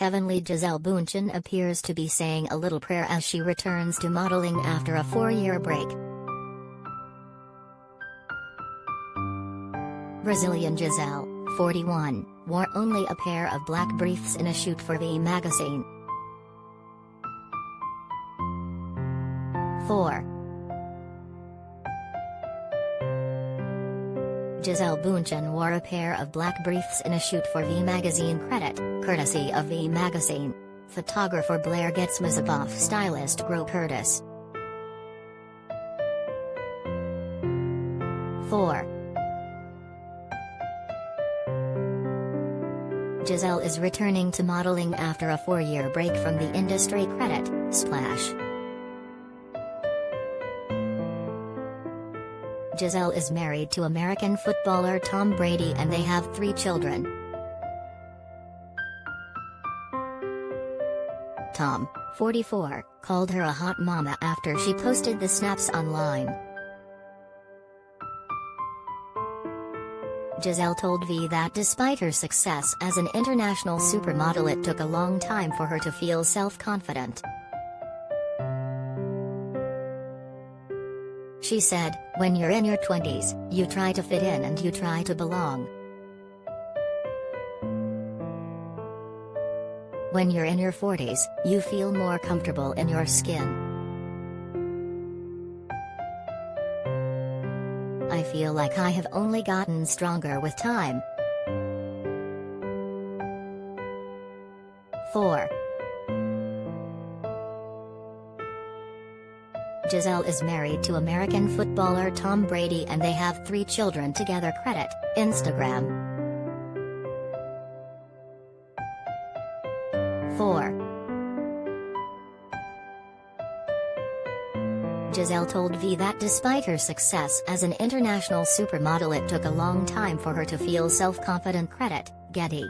Heavenly Gisele Bundchen appears to be saying a little prayer as she returns to modeling after a 4-year break. Brazilian Gisele, 41, wore only a pair of black briefs in a shoot for V magazine. 4. Gisele Bundchen wore a pair of black briefs in a shoot for V MagazineCredit, courtesy of V Magazine. Photographer Blair Getz Mezibov, stylist Gro Curtis. 4. Gisele is returning to modeling after a 4-year break from the industryCredit, Splash. Gisele is married to American footballer Tom Brady and they have 3 children. Tom, 44, called her a hot mama after she posted the snaps online. Gisele told V that despite her success as an international supermodel, it took a long time for her to feel self-confident. She said, "When you're in your 20s, you try to fit in and you try to belong. When you're in your 40s, you feel more comfortable in your skin. I feel like I have only gotten stronger with time." 4. Gisele is married to American footballer Tom Brady and they have 3 children together. Credit, Instagram. 4. Gisele told V that despite her success as an international supermodel, it took a long time for her to feel self-confident. Credit, Getty.